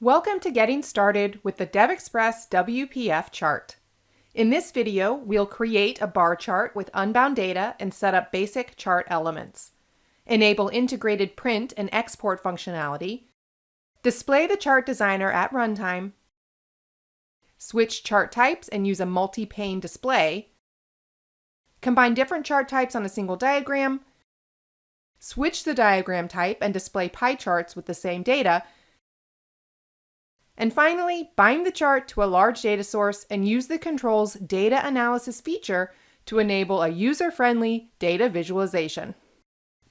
Welcome to Getting Started with the DevExpress WPF chart. In this video, we'll create a bar chart with unbound data and set up basic chart elements, enable integrated print and export functionality, display the chart designer at runtime, switch chart types and use a multi-pane display, combine different chart types on a single diagram, switch the diagram type and display pie charts with the same data, and finally, bind the chart to a large data source and use the control's data analysis feature to enable a user-friendly data visualization.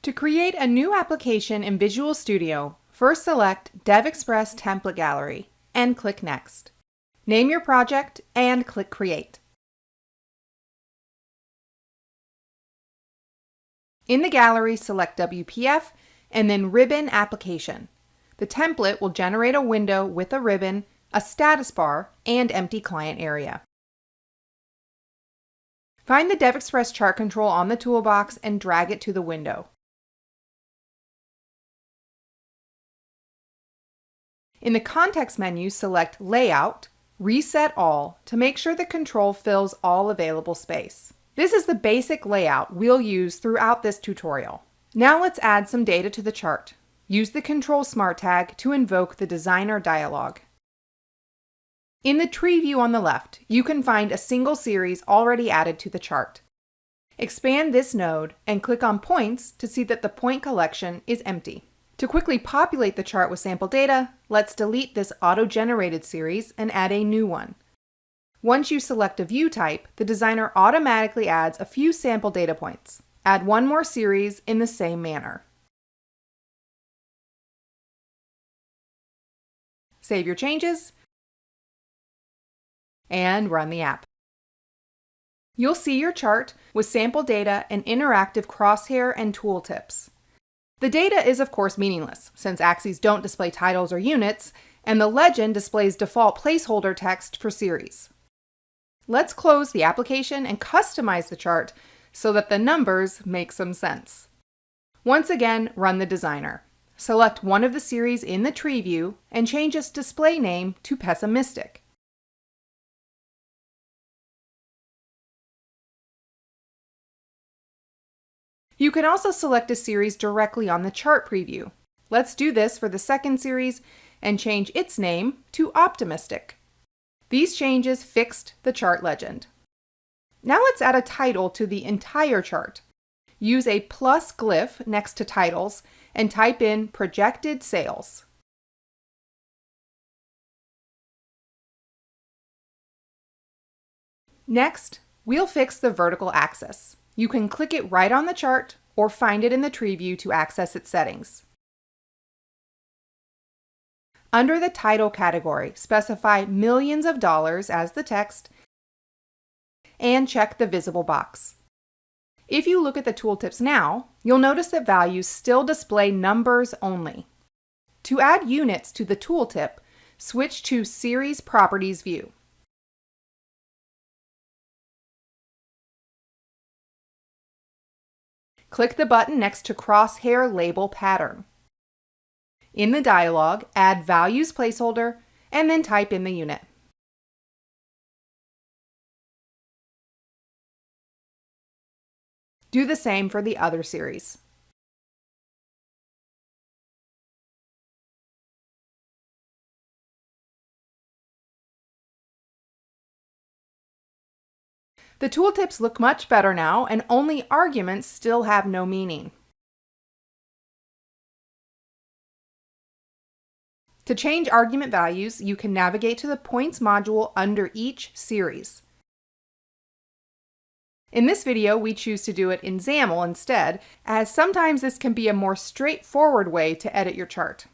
To create a new application in Visual Studio, first select DevExpress Template Gallery and click Next. Name your project and click Create. In the gallery, select WPF and then Ribbon Application. The template will generate a window with a ribbon, a status bar, and empty client area. Find the DevExpress chart control on the toolbox and drag it to the window. In the context menu, select Layout, Reset All to make sure the control fills all available space. This is the basic layout we'll use throughout this tutorial. Now let's add some data to the chart. Use the Control Smart tag to invoke the Designer dialog. In the tree view on the left, you can find a single series already added to the chart. Expand this node and click on Points to see that the point collection is empty. To quickly populate the chart with sample data, let's delete this auto-generated series and add a new one. Once you select a view type, the designer automatically adds a few sample data points. Add one more series in the same manner. Save your changes, and run the app. You'll see your chart with sample data and interactive crosshair and tooltips. The data is of course meaningless, since axes don't display titles or units, and the legend displays default placeholder text for series. Let's close the application and customize the chart so that the numbers make some sense. Once again, run the designer. Select one of the series in the tree view and change its display name to Pessimistic. You can also select a series directly on the chart preview. Let's do this for the second series and change its name to Optimistic. These changes fixed the chart legend. Now let's add a title to the entire chart. Use a plus glyph next to titles and type in projected sales. Next, we'll fix the vertical axis. You can click it right on the chart or find it in the tree view to access its settings. Under the title category, specify millions of dollars as the text and check the visible box. If you look at the tooltips now, you'll notice that values still display numbers only. To add units to the tooltip, switch to Series Properties view. Click the button next to Crosshair Label Pattern. In the dialog, add Values placeholder and then type in the unit. Do the same for the other series. The tooltips look much better now, and only arguments still have no meaning. To change argument values, you can navigate to the Points module under each series. In this video, we choose to do it in XAML instead, as sometimes this can be a more straightforward way to edit your chart.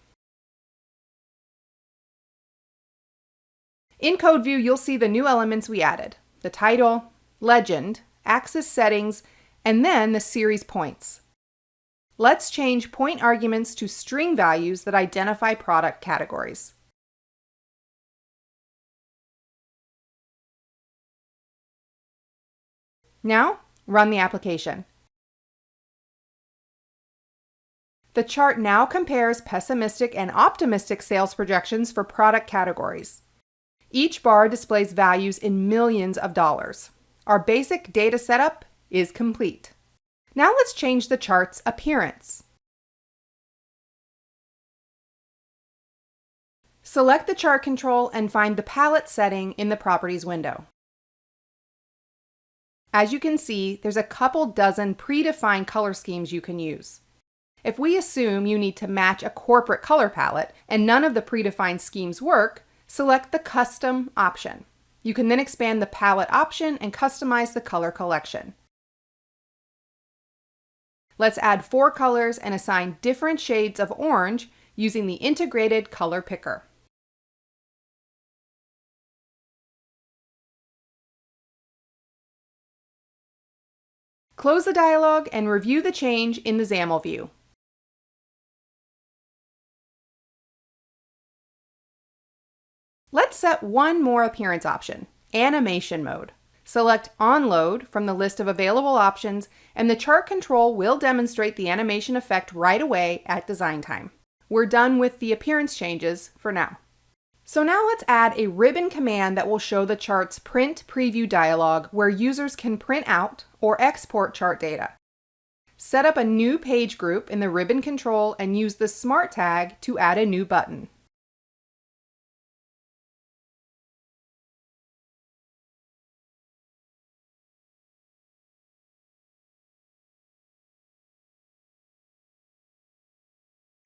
In Code View, you'll see the new elements we added: the title, legend, axis settings, and then the series points. Let's change point arguments to string values that identify product categories. Now, run the application. The chart now compares pessimistic and optimistic sales projections for product categories. Each bar displays values in millions of dollars. Our basic data setup is complete. Now let's change the chart's appearance. Select the chart control and find the palette setting in the Properties window. As you can see, there's a couple dozen predefined color schemes you can use. If we assume you need to match a corporate color palette and none of the predefined schemes work, select the Custom option. You can then expand the palette option and customize the color collection. Let's add 4 colors and assign different shades of orange using the integrated color picker. Close the dialog and review the change in the XAML view. Let's set one more appearance option, Animation Mode. Select Onload from the list of available options, and the chart control will demonstrate the animation effect right away at design time. We're done with the appearance changes for now. So now let's add a ribbon command that will show the chart's print preview dialog where users can print out or export chart data. Set up a new page group in the ribbon control and use the Smart tag to add a new button.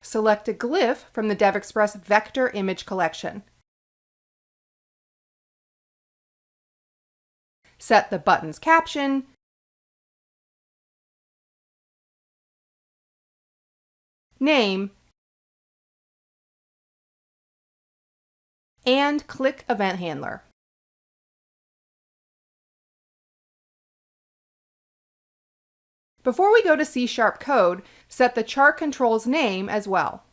Select a glyph from the DevExpress vector image collection. Set the button's caption, name, and click Event Handler. Before we go to C# code, set the chart control's name as well.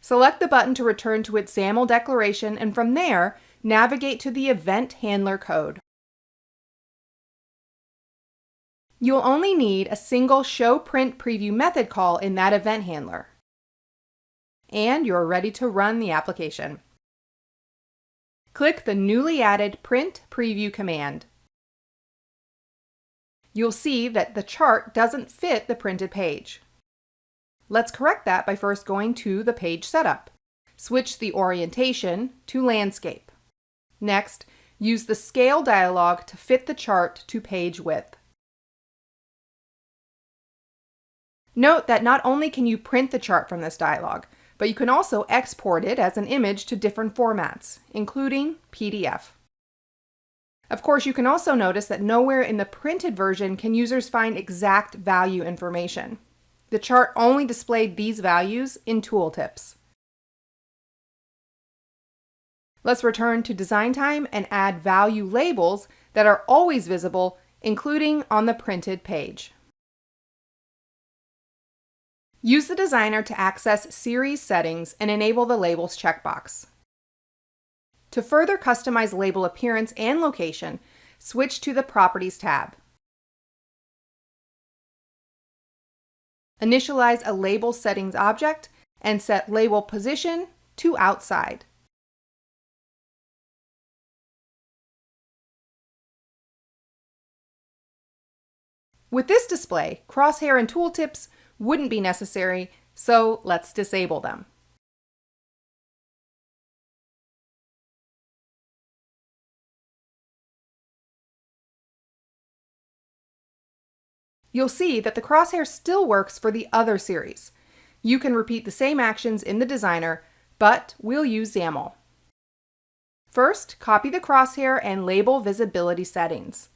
Select the button to return to its XAML declaration, and from there, navigate to the Event Handler code. You'll only need a single showPrintPreview method call in that event handler. And you're ready to run the application. Click the newly added Print Preview command. You'll see that the chart doesn't fit the printed page. Let's correct that by first going to the page setup. Switch the orientation to landscape. Next, use the scale dialog to fit the chart to page width. Note that not only can you print the chart from this dialog, but you can also export it as an image to different formats, including PDF. Of course, you can also notice that nowhere in the printed version can users find exact value information. The chart only displayed these values in tooltips. Let's return to design time and add value labels that are always visible, including on the printed page. Use the designer to access series settings and enable the labels checkbox. To further customize label appearance and location, switch to the Properties tab. Initialize a label settings object and set label position to outside. With this display, crosshair and tooltips wouldn't be necessary, so let's disable them. You'll see that the crosshair still works for the other series. You can repeat the same actions in the designer, but we'll use XAML. First, copy the crosshair and label visibility settings.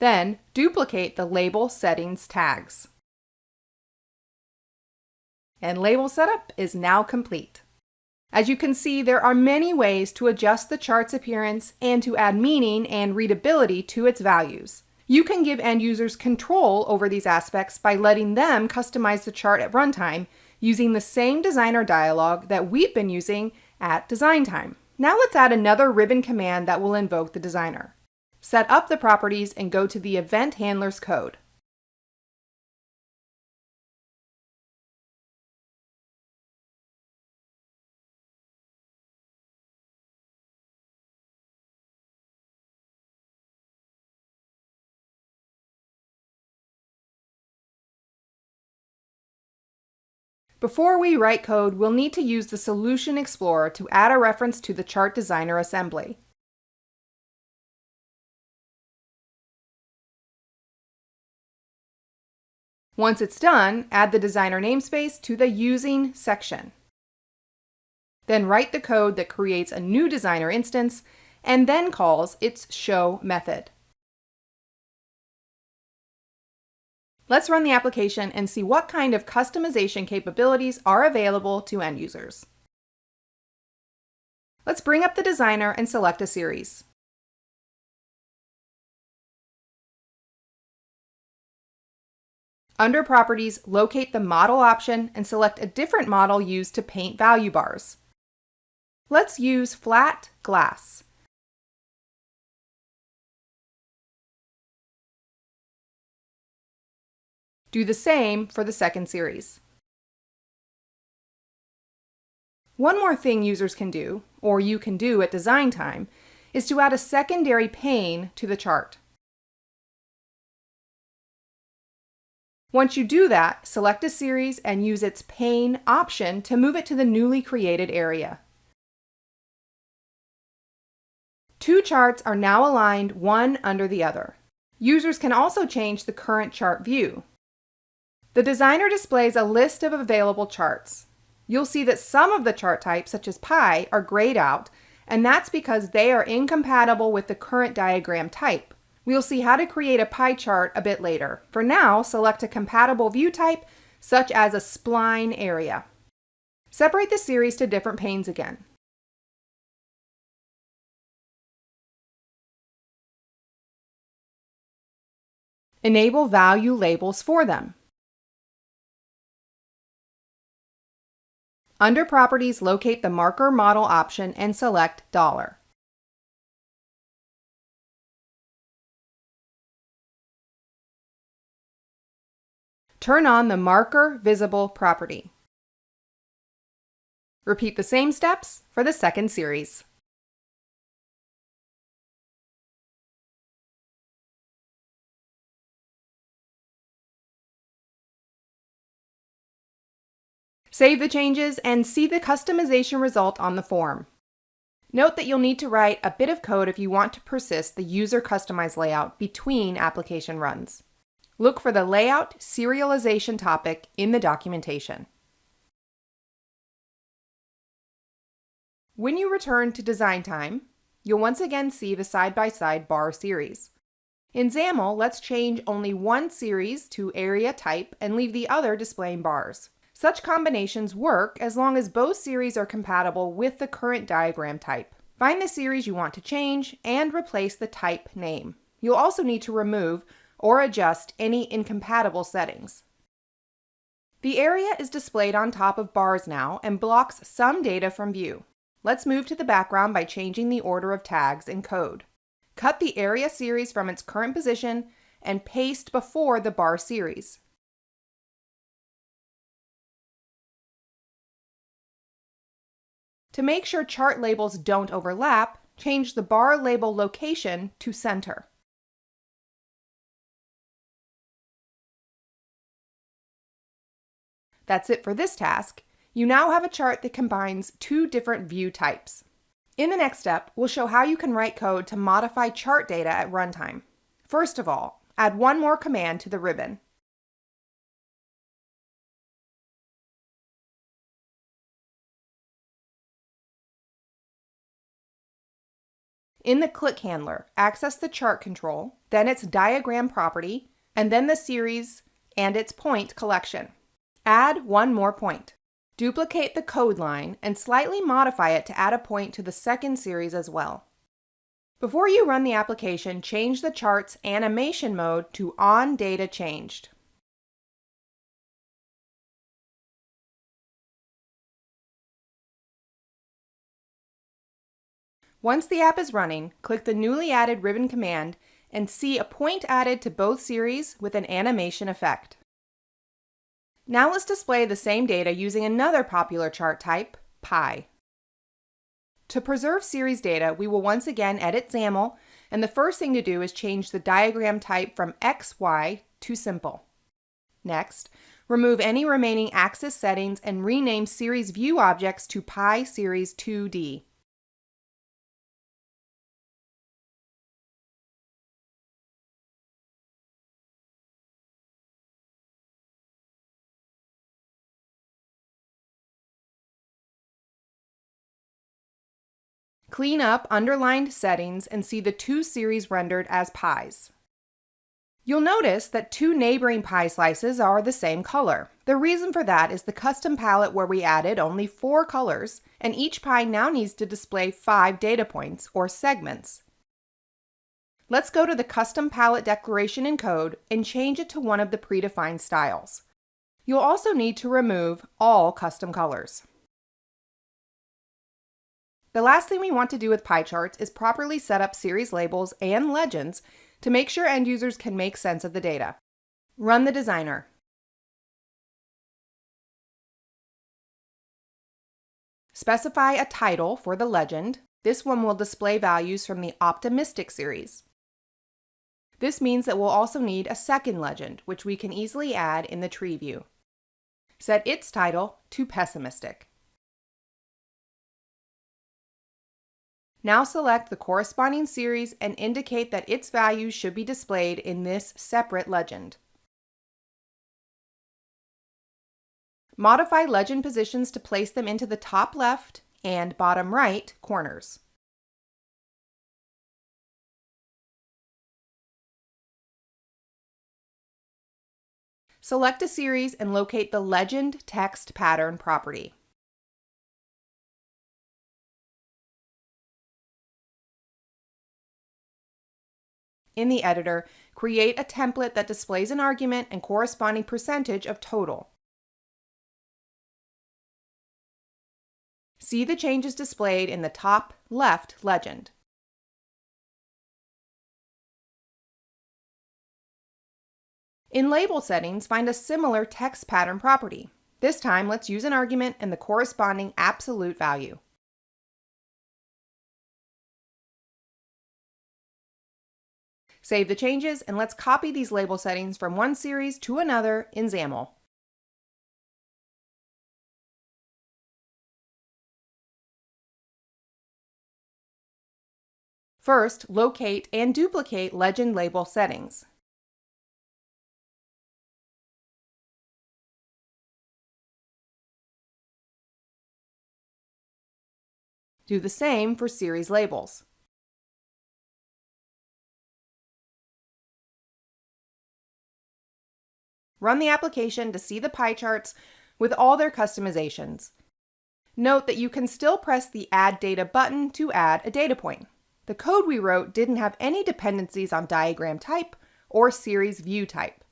Then, duplicate the label settings tags. And label setup is now complete. As you can see, there are many ways to adjust the chart's appearance and to add meaning and readability to its values. You can give end users control over these aspects by letting them customize the chart at runtime using the same designer dialog that we've been using at design time. Now let's add another ribbon command that will invoke the designer. Set up the properties and go to the event handler's code. Before we write code, we'll need to use the Solution Explorer to add a reference to the chart designer assembly. Once it's done, add the designer namespace to the Using section. Then write the code that creates a new designer instance and then calls its show method. Let's run the application and see what kind of customization capabilities are available to end users. Let's bring up the designer and select a series. Under Properties, locate the Model option and select a different model used to paint value bars. Let's use Flat Glass. Do the same for the second series. One more thing users can do, or you can do at design time, is to add a secondary pane to the chart. Once you do that, select a series and use its pane option to move it to the newly created area. Two charts are now aligned one under the other. Users can also change the current chart view. The designer displays a list of available charts. You'll see that some of the chart types, such as pie, are grayed out, and that's because they are incompatible with the current diagram type. We'll see how to create a pie chart a bit later. For now, select a compatible view type, such as a spline area. Separate the series to different panes again. Enable value labels for them. Under Properties, locate the Marker Model option and select $. Turn on the Marker Visible property. Repeat the same steps for the second series. Save the changes and see the customization result on the form. Note that you'll need to write a bit of code if you want to persist the user customized layout between application runs. Look for the Layout Serialization topic in the documentation. When you return to design time, you'll once again see the side-by-side bar series. In XAML, let's change only one series to area type and leave the other displaying bars. Such combinations work as long as both series are compatible with the current diagram type. Find the series you want to change and replace the type name. You'll also need to remove or adjust any incompatible settings. The area is displayed on top of bars now and blocks some data from view. Let's move to the background by changing the order of tags in code. Cut the area series from its current position and paste before the bar series. To make sure chart labels don't overlap, change the bar label location to center. That's it for this task. You now have a chart that combines two different view types. In the next step, we'll show how you can write code to modify chart data at runtime. First of all, add one more command to the ribbon. In the click handler, access the chart control, then its diagram property, and then the series and its point collection. Add one more point. Duplicate the code line and slightly modify it to add a point to the second series as well. Before you run the application, change the chart's animation mode to On Data Changed. Once the app is running, click the newly added ribbon command and see a point added to both series with an animation effect. Now let's display the same data using another popular chart type, pie. To preserve series data, we will once again edit XAML, and the first thing to do is change the diagram type from XY to simple. Next, remove any remaining axis settings and rename series view objects to pie series 2D. Clean up underlined settings and see the two series rendered as pies. You'll notice that two neighboring pie slices are the same color. The reason for that is the custom palette where we added only 4 colors, and each pie now needs to display 5 data points, or segments. Let's go to the custom palette declaration in code and change it to one of the predefined styles. You'll also need to remove all custom colors. The last thing we want to do with pie charts is properly set up series labels and legends to make sure end users can make sense of the data. Run the designer. Specify a title for the legend. This one will display values from the optimistic series. This means that we'll also need a second legend, which we can easily add in the tree view. Set its title to pessimistic. Now select the corresponding series and indicate that its values should be displayed in this separate legend. Modify legend positions to place them into the top left and bottom right corners. Select a series and locate the Legend Text Pattern property. In the editor, create a template that displays an argument and corresponding percentage of total. See the changes displayed in the top left legend. In label settings, find a similar text pattern property. This time, let's use an argument and the corresponding absolute value. Save the changes and let's copy these label settings from one series to another in XAML. First, locate and duplicate legend label settings. Do the same for series labels. Run the application to see the pie charts with all their customizations. Note that you can still press the Add Data button to add a data point. The code we wrote didn't have any dependencies on diagram type or series view type.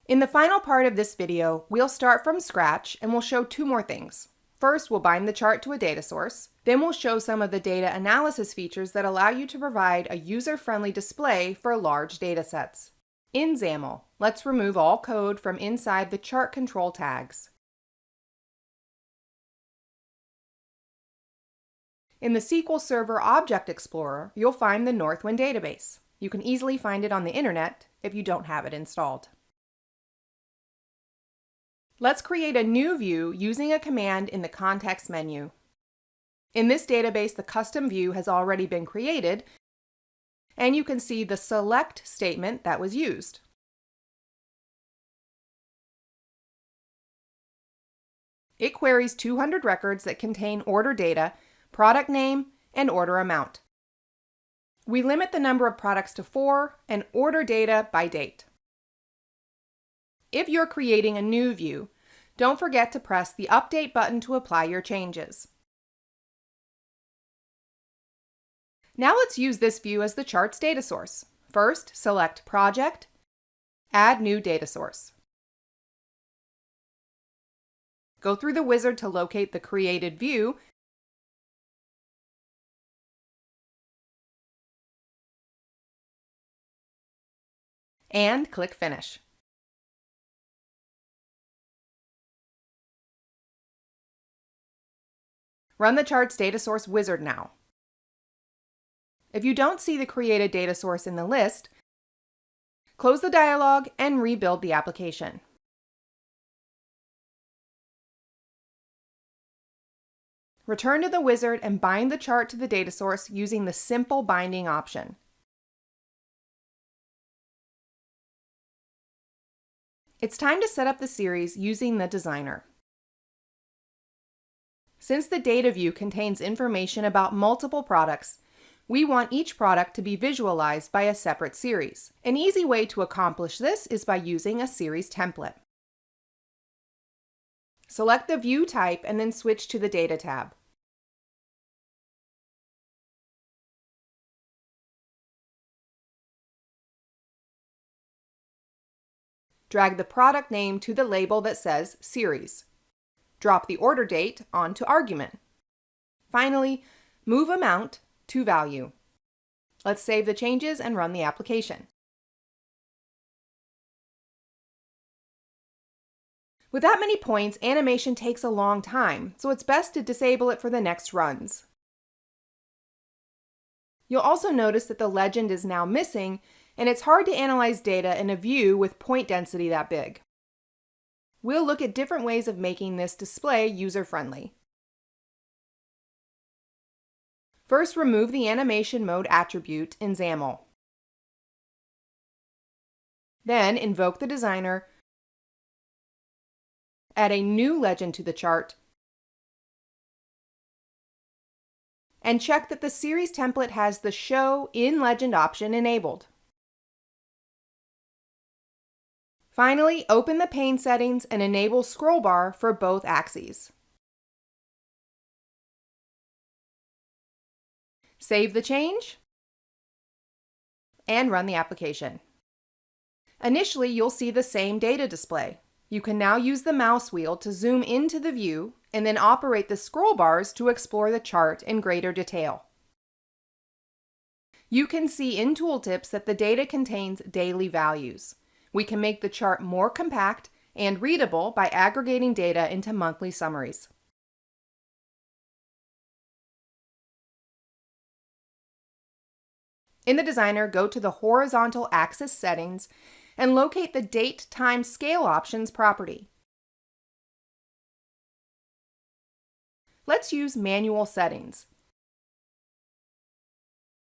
In the final part of this video, we'll start from scratch and we'll show 2 more things. First, we'll bind the chart to a data source. Then we'll show some of the data analysis features that allow you to provide a user-friendly display for large data sets. In XAML, let's remove all code from inside the chart control tags. In the SQL Server Object Explorer, you'll find the Northwind database. You can easily find it on the internet if you don't have it installed. Let's create a new view using a command in the context menu. In this database, the custom view has already been created, and you can see the select statement that was used. It queries 200 records that contain order data, product name, and order amount. We limit the number of products to 4 and order data by date. If you're creating a new view, Don't forget to press the Update button to apply your changes. Now let's use this view as the chart's data source. First, select Project, Add New Data Source. Go through the wizard to locate the created view and click Finish. Run the chart's data source wizard now. If you don't see the created data source in the list, close the dialog and rebuild the application. Return to the wizard and bind the chart to the data source using the Simple Binding option. It's time to set up the series using the designer. Since the data view contains information about multiple products, we want each product to be visualized by a separate series. An easy way to accomplish this is by using a series template. Select the view type and then switch to the Data tab. Drag the product name to the label that says Series. Drop the order date onto Argument. Finally, move Amount to Value. Let's save the changes and run the application. With that many points, animation takes a long time, so it's best to disable it for the next runs. You'll also notice that the legend is now missing, and it's hard to analyze data in a view with point density that big. We'll look at different ways of making this display user-friendly. First, remove the animation mode attribute in XAML. Then, invoke the designer, add a new legend to the chart, and check that the series template has the Show in Legend option enabled. Finally, open the pane settings and enable scroll bar for both axes. Save the change and run the application. Initially, you'll see the same data display. You can now use the mouse wheel to zoom into the view and then operate the scroll bars to explore the chart in greater detail. You can see in tooltips that the data contains daily values. We can make the chart more compact and readable by aggregating data into monthly summaries. In the designer, go to the horizontal axis settings and locate the Date, Time, Scale options property. Let's use manual settings.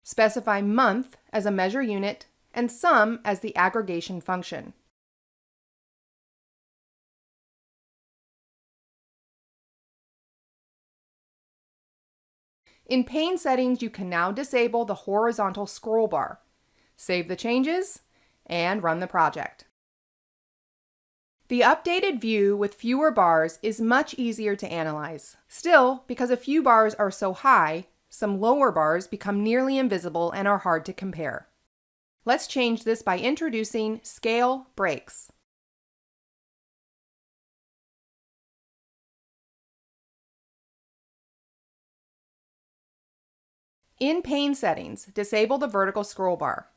Specify month as a measure unit and sum as the aggregation function. In pane settings, you can now disable the horizontal scroll bar. Save the changes and run the project. The updated view with fewer bars is much easier to analyze. Still, because a few bars are so high, some lower bars become nearly invisible and are hard to compare. Let's change this by introducing scale breaks. In pane settings, disable the vertical scroll bar.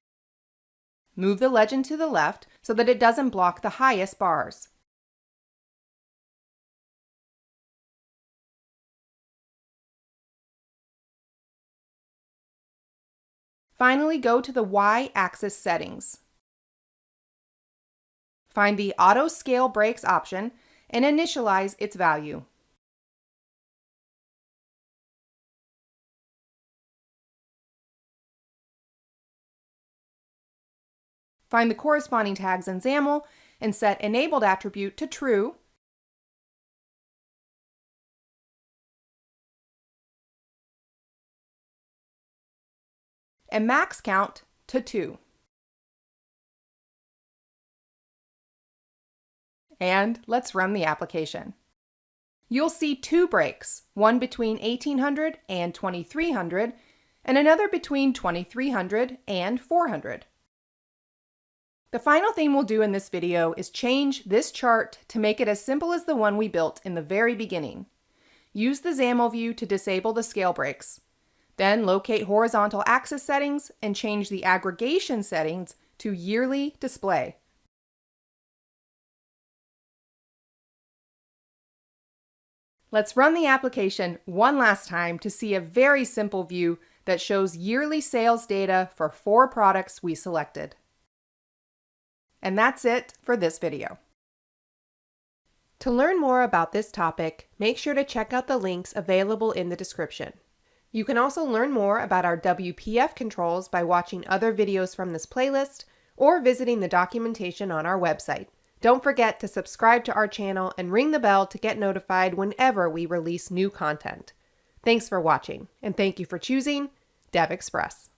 Move the legend to the left so that it doesn't block the highest bars. Finally, go to the Y-axis settings. Find the Auto Scale Breaks option and initialize its value. Find the corresponding tags in XAML and set Enabled Attribute to True, and Max Count to 2. And let's run the application. You'll see two breaks, one between 1800 and 2300, and another between 2300 and 400. The final thing we'll do in this video is change this chart to make it as simple as the one we built in the very beginning. Use the XAML view to disable the scale breaks. Then locate horizontal axis settings and change the aggregation settings to yearly display. Let's run the application one last time to see a very simple view that shows yearly sales data for 4 products we selected. And that's it for this video. To learn more about this topic, make sure to check out the links available in the description. You can also learn more about our WPF controls by watching other videos from this playlist or visiting the documentation on our website. Don't forget to subscribe to our channel and ring the bell to get notified whenever we release new content. Thanks for watching, and thank you for choosing DevExpress.